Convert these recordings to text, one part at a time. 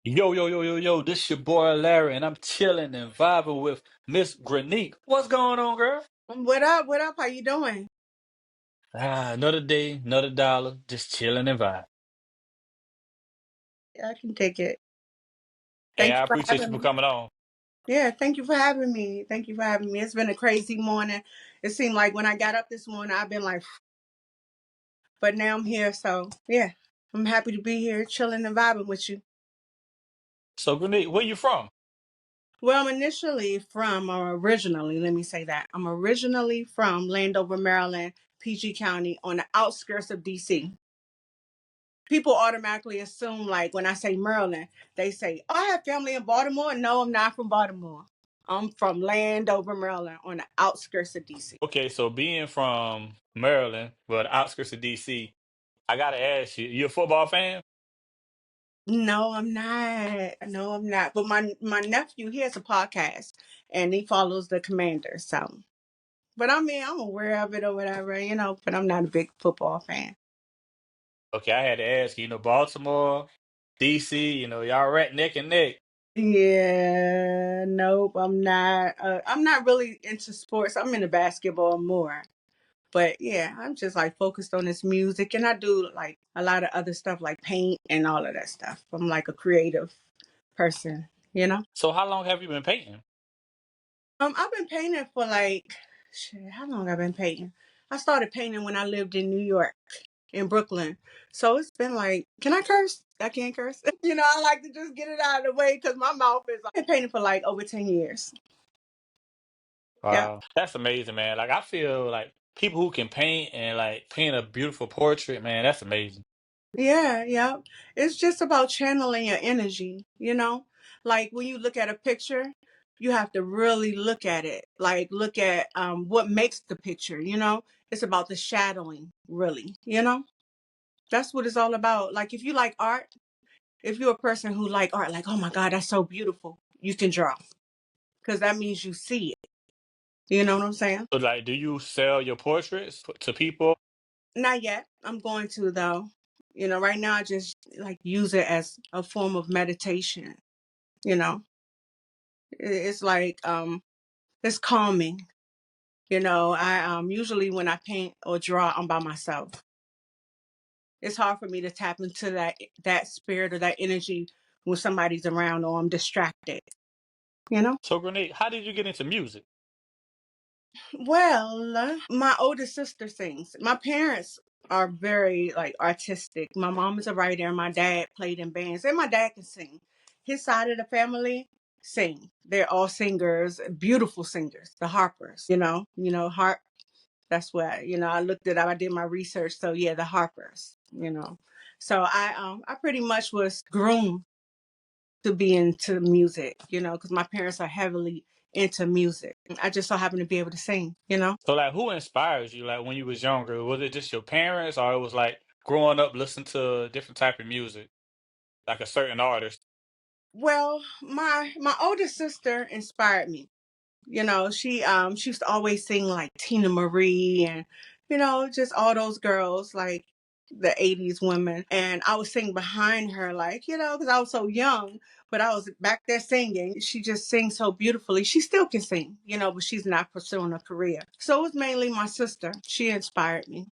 Yo, yo, yo, yo, yo, this your boy Larry, and I'm chilling and vibing with Miss Grenique. What's going on, girl? What up? What up? How you doing? Another day, another dollar, just chilling and vibe. Yeah, I can take it. Hey, Thank you I for appreciate you having for me. coming on. Yeah, thank you for having me. Thank you for having me. It's been a crazy morning. It seemed like when I got up this morning, I've been like, but now I'm here. So yeah, I'm happy to be here, chilling and vibing with you. So, Grenique, where you from? Well, I'm initially from, or originally, let me say that. I'm originally from Landover, Maryland, PG County, on the outskirts of DC. People automatically assume, like when I say Maryland, they say, "Oh, I have family in Baltimore." No, I'm not from Baltimore. I'm from Landover, Maryland, on the outskirts of DC. Okay, so being from Maryland, well, the outskirts of DC, I gotta ask you, you a football fan? No, I'm not. No, I'm not. But my nephew, he has a podcast and he follows the Commander. So, but I mean, I'm aware of it or whatever, But I'm not a big football fan. Okay, I had to ask you, Baltimore, DC, y'all right neck and neck. Yeah, nope, I'm not. I'm not really into sports. I'm into basketball more. But yeah, I'm just like focused on this music and I do like a lot of other stuff like paint and all of that stuff. I'm like a creative person. So, how long have you been painting? I've been painting for like shit, how long I've been painting? I started painting when I lived in New York, in Brooklyn. So it's been like, can I curse? I can't curse. I like to just get it out of the way because my mouth is I've been painting for like over 10 years. Yeah. Wow, that's amazing, man. Like, I feel like people who can paint and like paint a beautiful portrait, man, that's amazing. Yeah, yeah. It's just about channeling your energy. Like when you look at a picture, you have to really look at it. Like look at what makes the picture. It's about the shadowing, really. That's what it's all about. Like if you like art, if you're a person who like art, like, oh my God, that's so beautiful, you can draw. Because that means you see it. You know what I'm saying? So, like, do you sell your portraits to people? Not yet. I'm going to though. Right now I just like use it as a form of meditation, you know. It's like it's calming. I usually when I paint or draw, I'm by myself. It's hard for me to tap into that spirit or that energy when somebody's around or I'm distracted, you know? So, Grenade, how did you get into music? Well, my older sister sings. My parents are very like artistic. My mom is a writer and my dad played in bands and my dad can sing. His side of the family sing. They're all singers, beautiful singers, the Harpers, harp. That's what, I looked it up. I did my research. So yeah, the Harpers. So I pretty much was groomed to be into music, because my parents are heavily into music. I just so happen to be able to sing. So, like, who inspires you? Like, when you was younger, was it just your parents, or it was like growing up listening to different type of music, like a certain artist? Well, my older sister inspired me. She used to always sing like Tina Marie and just all those girls like the 80s women, and I would sing behind her like because I was so young, but I was back there singing. She just sings so beautifully. She still can sing, but she's not pursuing a career. So it was mainly my sister. She inspired me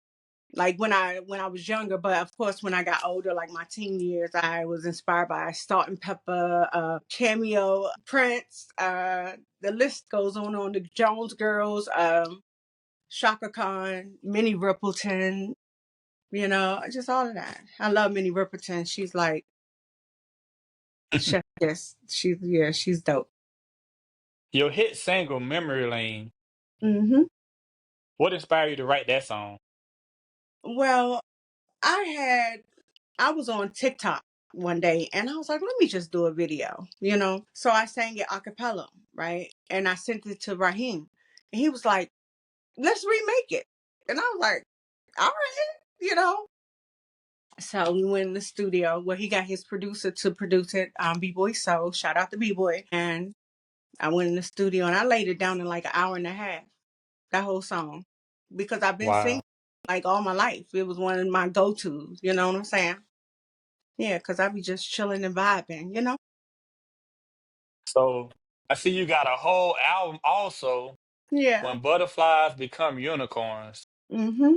like when I was younger, but of course when I got older, like my teen years, I was inspired by Salt and Pepper, Cameo, Prince, the list goes on, the Jones Girls, Shaka Khan, Minnie Riperton, just all of that. I love Minnie Riperton. She's like chef kiss. She's dope. Your hit single "Memory Lane." Hmm. What inspired you to write that song? Well, I was on TikTok one day and I was like, let me just do a video. So I sang it a cappella, right? And I sent it to Raheem. And he was like, let's remake it. And I was like, all right. So we went in the studio where he got his producer to produce it, B-Boy Soul. Shout out to B-Boy. And I went in the studio and I laid it down in like an hour and a half, that whole song. Because I've been singing Wow. like all my life. It was one of my go-tos, you know what I'm saying? Yeah, because I be just chilling and vibing. So I see you got a whole album also, Yeah. When Butterflies Become Unicorns. Mm-hmm.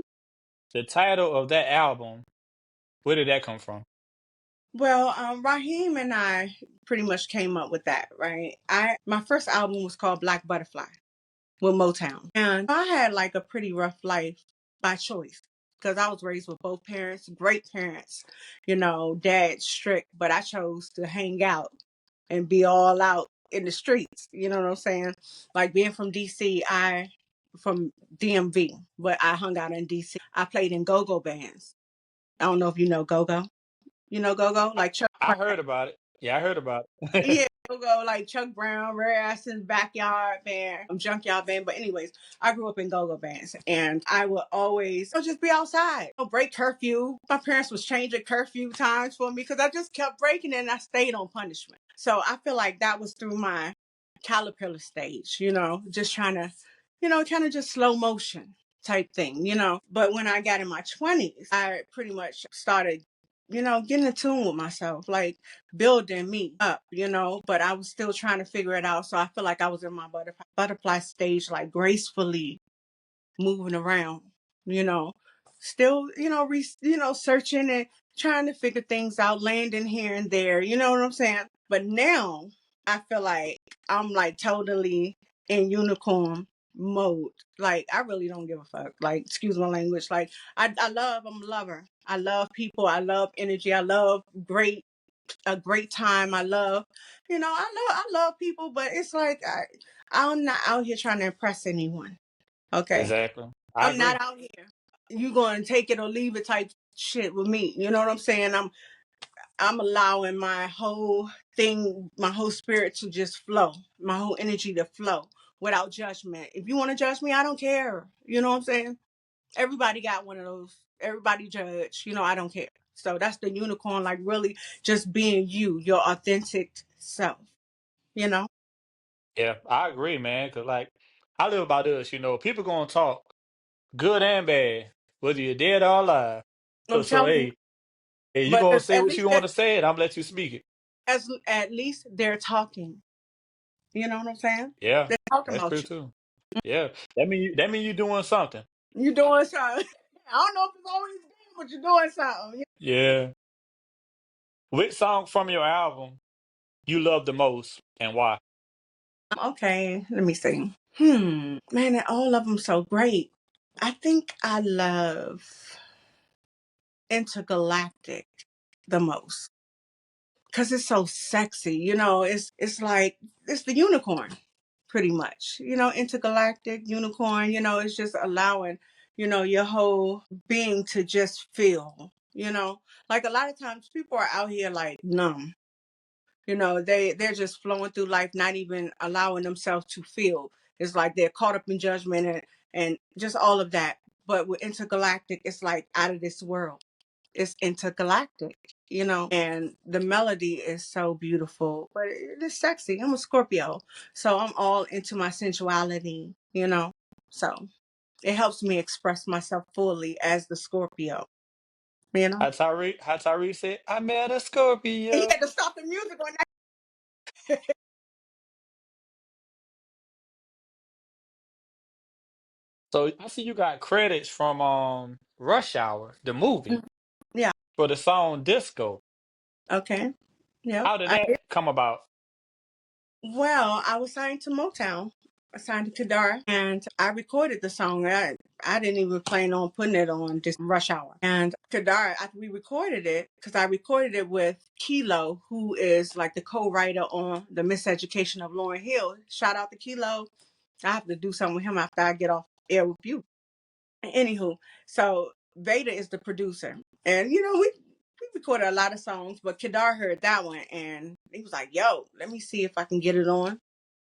The title of that album, where did that come from? Well, Raheem and I pretty much came up with that, right? I My first album was called Black Butterfly with Motown. And I had like a pretty rough life by choice because I was raised with both parents, great parents, dad strict, but I chose to hang out and be all out in the streets. You know what I'm saying? Like being from DC, from DMV, but I hung out in DC. I played in go-go bands. I don't know if you know go-go. You know go-go? Like Chuck I Brown. heard about it. Yeah, I heard about it. Yeah, go-go like Chuck Brown, Rare Ass's backyard band, junkyard band. But anyways, I grew up in go-go bands, and I would always just be outside. Break curfew. My parents was changing curfew times for me because I just kept breaking it, and I stayed on punishment. So I feel like that was through my caterpillar stage. Just trying to, kind of just slow motion type thing. But when I got in my 20s, I pretty much started, getting in tune with myself, like building me up. But I was still trying to figure it out. So I feel like I was in my butterfly stage, like gracefully moving around, you know, still, searching and trying to figure things out, landing here and there, you know what I'm saying? But now I feel like I'm like totally in unicorn mode. Like I really don't give a fuck. Like, excuse my language. Like I'm a lover. I love people. I love energy. I love a great time. I love people, but it's like I'm not out here trying to impress anyone. Okay. Exactly. I I'm agree. not out here. You going to take it or leave it type shit with me. You know what I'm saying? I'm allowing my whole thing, my whole spirit to just flow, my whole energy to flow without judgment. If you want to judge me, I don't care. You know what I'm saying? Everybody got one of those. Everybody judge. I don't care. So that's the unicorn, like really just being you, your authentic self. You know? Yeah, I agree, man. Cause like I live by this, people gonna talk good and bad, whether you're dead or alive. I'm So telling you. hey, you But gonna at, say at what least you want to say, and I'm gonna let you speak it. at least they're talking. You know what I'm saying? Yeah, They're talking that's true about you. too. Yeah, that mean you doing something. You doing something. I don't know if it's always good, but you're doing something. Yeah. Which song from your album you love the most and why? Okay, let me see. Man, all of them so great. I think I love Intergalactic the most because it's so sexy. It's like it's the unicorn, pretty much. Intergalactic unicorn. It's just allowing your whole being to just feel. Like a lot of times people are out here like numb. They're just flowing through life, not even allowing themselves to feel. It's like they're caught up in judgment and just all of that. But with Intergalactic, it's like out of this world. It's intergalactic. And the melody is so beautiful, but it is sexy. I'm a Scorpio, so I'm all into my sensuality. So it helps me express myself fully as the Scorpio, you know? How Tyree said, I met a And he Scorpio. had to stop the music on that. So I see you got credits from Rush Hour, the movie, Yeah, for the song Disco. okay. Yep. How did that come about? Well, I was signed to Motown. I signed to Kadar, and I recorded the song. I didn't even plan on putting it on this Rush Hour. And Kadar, we recorded it because I recorded it with Kilo, who is like the co-writer on The Miseducation of Lauryn Hill. Shout out to Kilo. I have to do something with him after I get off air with you. Anywho, so Veda is the producer, and we recorded a lot of songs, but Kedar heard that one and he was like, "Yo, let me see if I can get it on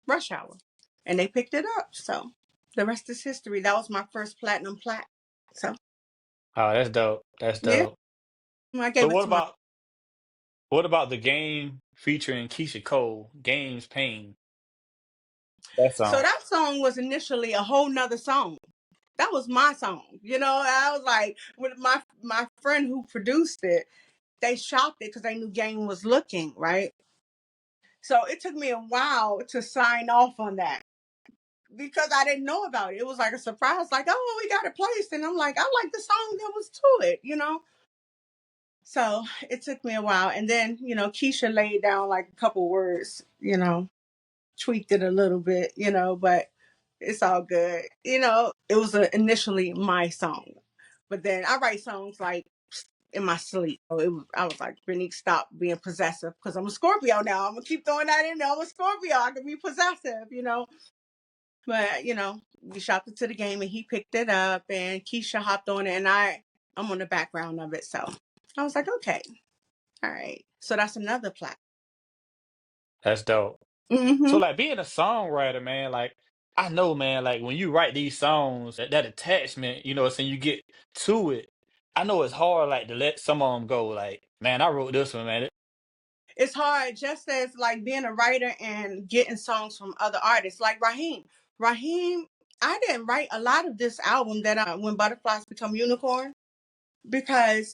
Rush Hour," and they picked it up. So the rest is history. That was my first platinum plat. So Oh, that's dope. That's yeah, dope. I So gave it to my. what about the game featuring Keisha Cole, Games Pain? That So song. that song was initially a whole nother song. That was my song. I was like with my friend who produced it. they shopped it because they knew Game was looking, right? So it took me a while to sign off on that because I didn't know about it. It was like a surprise, like, oh, we got it placed. And I'm like, I like the song that was to it, you know? So it took me a while. And then, Keisha laid down like a couple words, tweaked it a little bit, but it's all good. It was initially my song, but then I write songs like in my sleep. I was like, Grenique, stop being possessive because I'm a Scorpio now. I'm gonna keep throwing that in there. I'm a Scorpio. I can be possessive. But we shopped it to the game and he picked it up and Keisha hopped on it and I'm on the background of it. So I was like, okay, all right. So that's another platform. That's dope. So Mm-hmm. like being a songwriter, man, like I know, man, like when you write these songs, that attachment, saying you get to it, I know it's hard like to let some of them go. Like, man, I wrote this one, man. It's hard just as like being a writer and getting songs from other artists like Raheem. Raheem, I didn't write a lot of this album that When Butterflies Become Unicorn because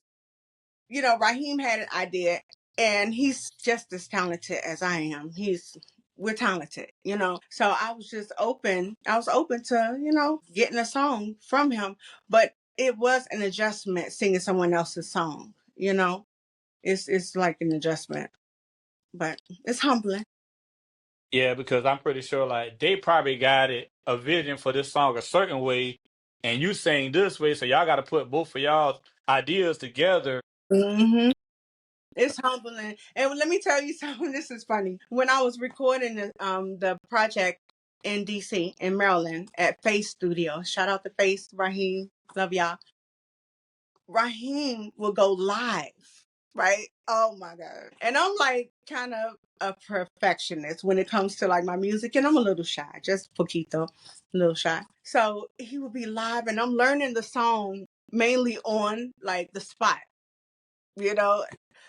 Raheem had an idea and he's just as talented as I am. We're talented. So I was open to, getting a song from him, but it was an adjustment singing someone else's song. It's like an adjustment, but it's humbling. Yeah, because I'm pretty sure like they probably got it a vision for this song a certain way, and you saying this way, so y'all got to put both of y'all ideas together. Hmm. It's humbling. And let me tell you something. This is funny. When I was recording the project in DC in Maryland at Face Studio, shout out to Face, Raheem, love y'all. Raheem will go live, right? Oh my God. And I'm like kind of a perfectionist when it comes to like my music, and I'm a little shy, just poquito, a little shy. So he would be live, and I'm learning the song mainly on like the spot, you know?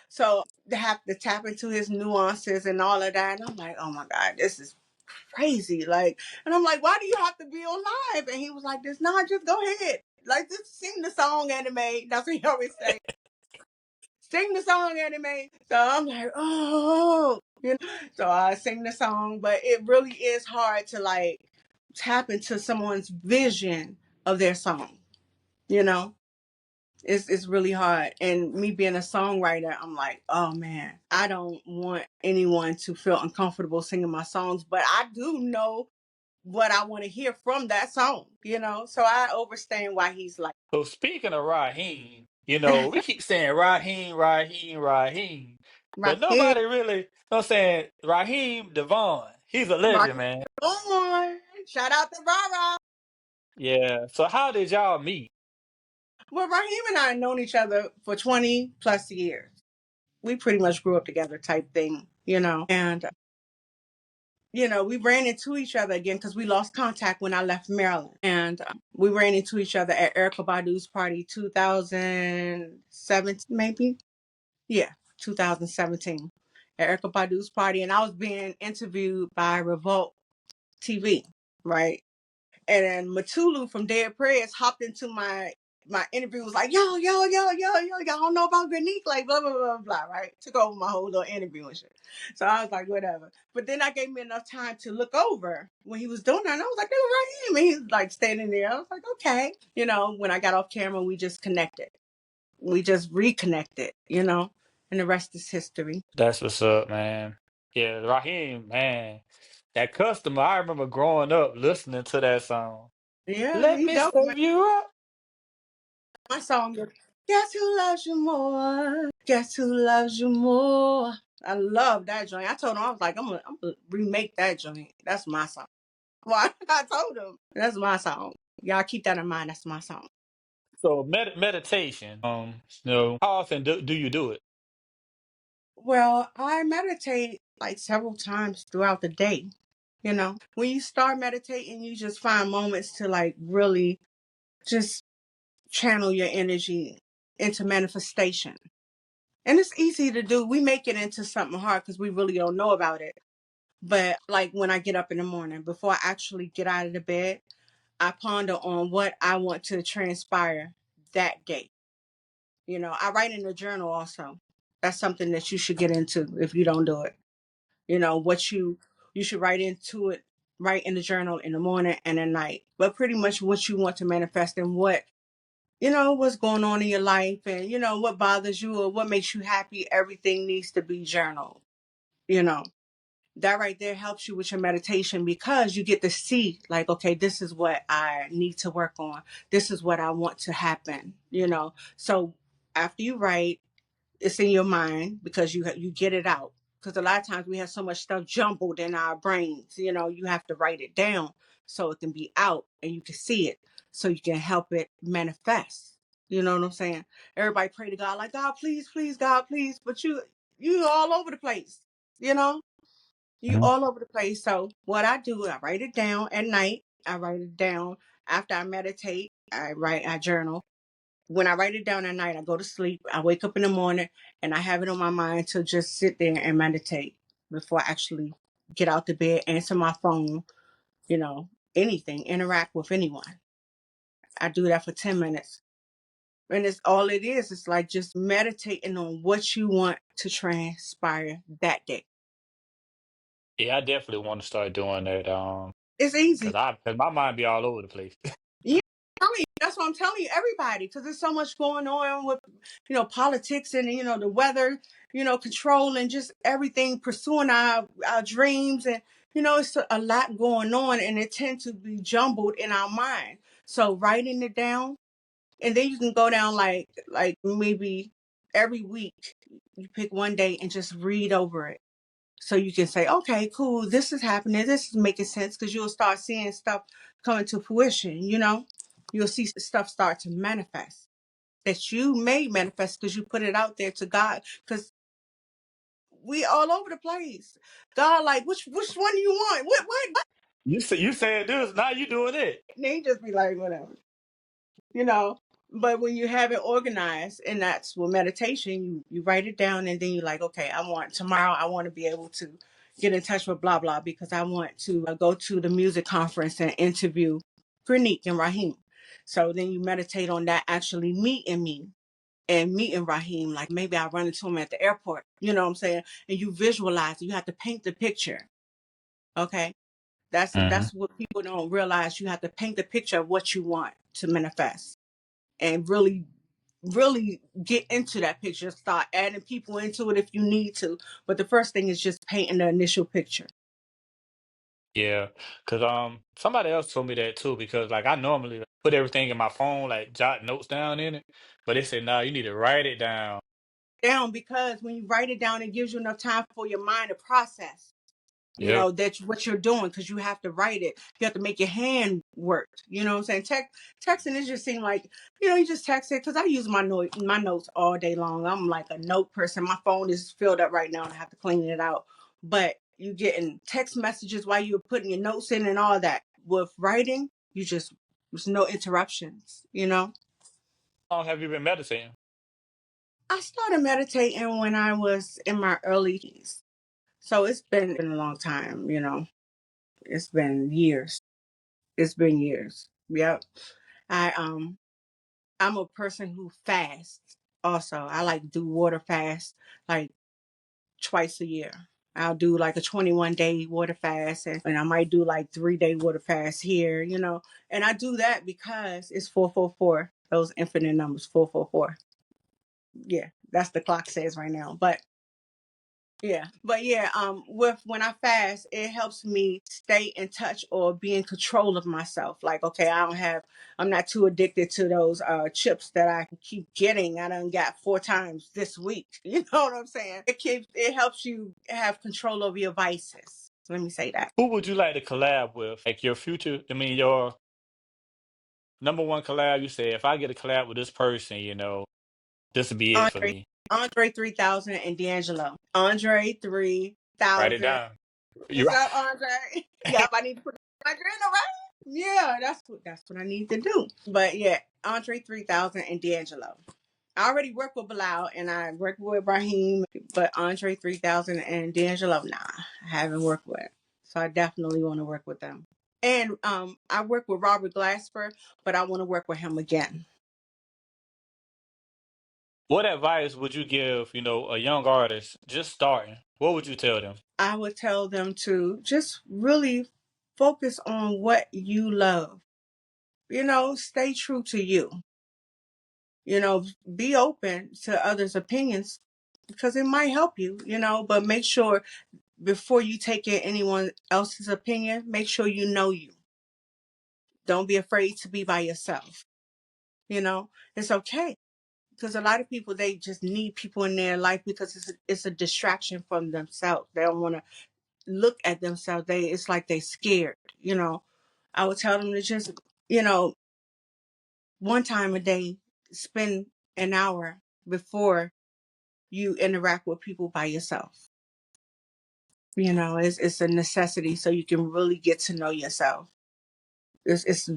So they have to tap into his nuances and all of that. And I'm like, oh my God, this is crazy. Like, and I'm like, why do you have to be on live? And he was like, this, nah, just go ahead. Like, just sing the song, anime. That's what he always say. Sing the song, anime. So I'm like, oh. So I sing the song, but it really is hard to like tap into someone's vision of their song, you know? It's really hard. And me being a songwriter, I'm like, oh man, I don't want anyone to feel uncomfortable singing my songs, but I do know what I want to hear from that song. So I understand why he's like So speaking of Raheem, we keep saying Raheem, Raheem, Raheem, but Raheem, nobody really, I'm saying Raheem Devon. He's a legend, Raheem man. on. Shout out to Rara. Yeah. So how did y'all meet? Well, Raheem and I have known each other for 20 plus years. We pretty much grew up together type thing. And we ran into each other again because we lost contact when I left Maryland. And we ran into each other at Erica Badu's party 2017, maybe. Yeah, 2017 at Erica Badu's party. And I was being interviewed by Revolt TV, right? And then Matulu from Dead Prayers hopped into my interview, was like, yo, y'all don't know about Grenique, like blah, blah, blah, blah, right? Took over my whole little interview and shit. So I was like, whatever. But then I gave me enough time to look over when he was doing that. And I was like, they were right here. And he's like standing there. I was like, okay. When I got off camera, we just connected. We just reconnected. And the rest is history. That's what's up, man. Yeah, Raheem, man. That customer, I remember growing up listening to that song. Yeah, Let he me dope, man. serve you up. My song is Guess Who Loves You More? Guess Who Loves You More? I love that joint. I told him, I was like, I'm gonna remake that joint. That's my song. Well, I told him, that's my song. Y'all keep that in mind. That's my song. So meditation, how often do you do it? Well, I meditate like several times throughout the day. When you start meditating, you just find moments to like really just channel your energy into manifestation. And it's easy to do. We make it into something hard because we really don't know about it. But like when I get up in the morning, before I actually get out of the bed, I ponder on what I want to transpire that day. I write in the journal also. That's something that you should get into if you don't do it. You know, what you should write into it, write in the journal in the morning and at night. But pretty much what you want to manifest and what, what's going on in your life and, what bothers you or what makes you happy, everything needs to be journaled. You know, that right there helps you with your meditation because you get to see, like, okay, this is what I need to work on. This is what I want to happen. So after you write, it's in your mind because you get it out. Because a lot of times we have so much stuff jumbled in our brains. You have to write it down so it can be out and you can see it, so you can help it manifest. You know what I'm saying? Everybody pray to God like, God, please, please, God, please, but you all over the place. You know, you Mhm. all over the place. So what I do, I write it down at night. I write it down after I meditate. I journal. When I write it down at night, I go to sleep. I wake up in the morning and I have it on my mind to just sit there and meditate before I actually get out the bed, answer my phone, anything, interact with anyone. I do that for 10 minutes. And it's all it is. It's like just meditating on what you want to transpire that day. Yeah, I definitely want to start doing that. It's easy. Cause my mind be all over the place. Yeah, that's what I'm telling you, everybody, because there's so much going on with, politics and, the weather, control and just everything, pursuing our dreams. And, it's a lot going on and it tends to be jumbled in our mind. So writing it down, and then you can go down like maybe every week, you pick one day and just read over it. So you can say, okay, cool, this is happening. This is making sense because you'll start seeing stuff coming to fruition. You'll see stuff start to manifest that you may manifest because you put it out there to God. Because we all over the place. God, like, which one do you want? What? You said this, now you doing it. And they just be like, whatever, you know. But when you have it organized, and that's with meditation, you write it down, and then you're like, okay, tomorrow, I want to be able to get in touch with blah blah because I want to go to the music conference and interview Grenique and Raheem. So then you meditate on that actually meeting me and meeting Raheem. Like maybe I run into him at the airport. You know what I'm saying? And you visualize it. You have to paint the picture. Okay. Hmm. That's what people don't realize. You have to paint the picture of what you want to manifest and really really get into that picture. Start adding people into it if you need to. But the first thing is just painting the initial picture. Yeah, cause somebody else told me that too. Because like I normally put everything in my phone, like jot notes down in it, but they said no, you need to write it down. Down because when you write it down, it gives you enough time for your mind to process. Yep. That's what you're doing because you have to write it. You have to make your hand work. You know what I'm saying? Texting, it just seemed like, you just text it because I use my notes all day long. I'm like a note person. My phone is filled up right now and I have to clean it out. But you getting text messages while you're putting your notes in and all that. With writing, there's no interruptions. How long have you been meditating? I started meditating when I was in my early teens. So it's been a long time. It's been years. It's been years. Yep. I'm a person who fasts also. I like do water fast like twice a year. I'll do like a 21-day water fast and I might do like 3-day water fast here. And I do that because it's 444. Those infinite numbers, 444. Yeah, that's the clock says right now. With when I fast, it helps me stay in touch or be in control of myself. Like, okay, I'm not too addicted to those chips that I keep getting. I done got 4 times this week. You know what I'm saying? It helps you have control over your vices. Let me say that. Who would you like to collab with? Like your future, I mean, your number one collab. You say if I get a collab with this person, this would be it for Andre, me. Andre 3000 and D'Angelo. Andre Write it 3000. down. You What's up, Andre? Yep, I need to put Andre in the right. Yeah, that's what I need to do. But yeah, Andre 3000 and D'Angelo. I already work with Bilal and I work with Raheem, but Andre 3000 and D'Angelo, nah, I haven't worked with. So I definitely want to work with them. And I work with Robert Glasper, but I want to work with him again. What advice would you give, a young artist just starting? What would you tell them? I would tell them to just really focus on what you love. Stay true to you. Be open to others' opinions because it might help you, but make sure before you take in anyone else's opinion, make sure you know you. Don't be afraid to be by yourself. It's okay because a lot of people they just need people in their life because it's a distraction from themselves. They don't want to look at themselves. It's like they scared. I would tell them to just you know one time a day spend an hour before you interact with people by yourself. It's a necessity so you can really get to know yourself. It's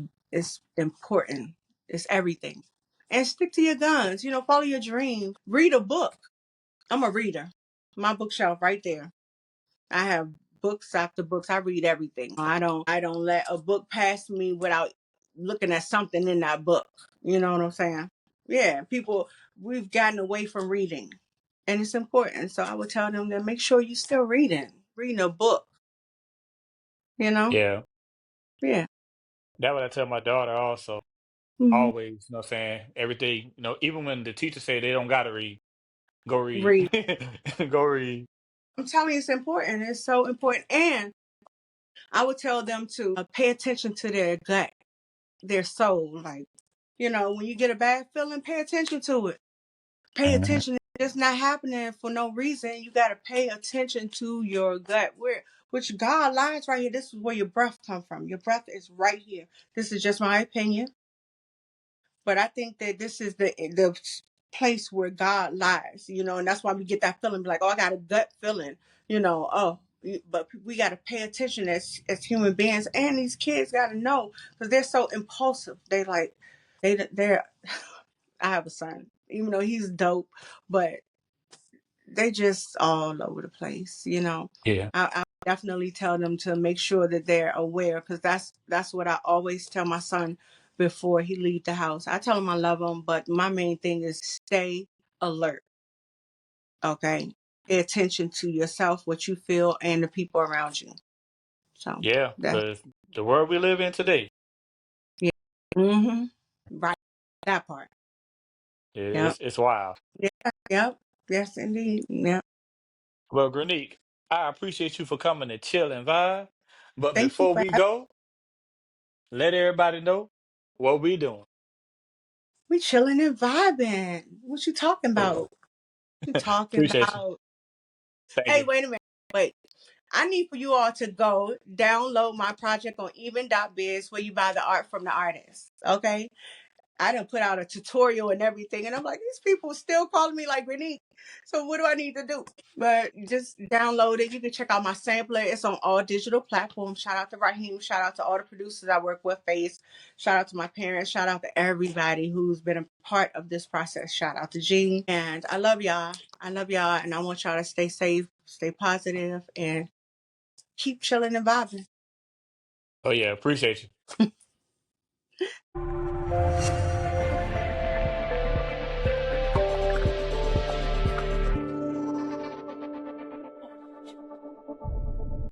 important. It's everything. And stick to your guns. Follow your dreams. Read a book. I'm a reader. My bookshelf right there. I have books after books. I read everything. I don't let a book pass me without looking at something in that book. You know what I'm saying? Yeah, people we've gotten away from reading. And it's important. So I would tell them to make sure you're still reading a book, you know? Yeah. Yeah. That what I tell my daughter also. Hmm. Always, saying everything, even when the teacher say they don't gotta read, go read. Read. Go read. I'm telling you, it's important. It's so important. And I would tell them to pay attention to their gut, their soul. Like, when you get a bad feeling, pay attention to it. Pay Mhm. attention. It's not happening for no reason. You got to pay attention to your gut. Which God lies right here. This is where your breath come from. Your breath is right here. This is just my opinion. But I think that this is the place where God lies, and that's why we get that feeling like, oh, I got a gut feeling, oh, but we got to pay attention as human beings, and these kids got to know because they're so impulsive. They're. I have a son, even though he's dope, but they just all over the place. Yeah. I definitely tell them to make sure that they're aware because that's what I always tell my son before he leave the house. I tell him I love him, but my main thing is stay alert. Okay, pay attention to yourself, what you feel, and the people around you. So Yeah. that's Because the world we live in today, yeah. Mm-hmm. Right. That part. Yep. it's wild. Yeah. Yep. Yes, indeed. Yep. Well, Grenique, I appreciate you for coming to chill and vibe. But Thank you before for we having. go, let everybody know what we doing. We chilling and vibing. What you talking Oh, about? You talking appreciate you. about? Thank Hey, you. wait a minute. Wait. I need for you all to go download my project on even.biz where you buy the art from the artist. Okay? I done put out a tutorial and everything, and I'm like, these people still calling me like Grenique. So what do I need to do? But just download it. You can check out my sampler. It's on all digital platforms. Shout out to Raheem. Shout out to all the producers I work with. Face. Shout out to my parents. Shout out to everybody who's been a part of this process. Shout out to Jean. And I love y'all. I love y'all, and I want y'all to stay safe, stay positive, and keep chilling and vibing. Oh, yeah. Appreciate you.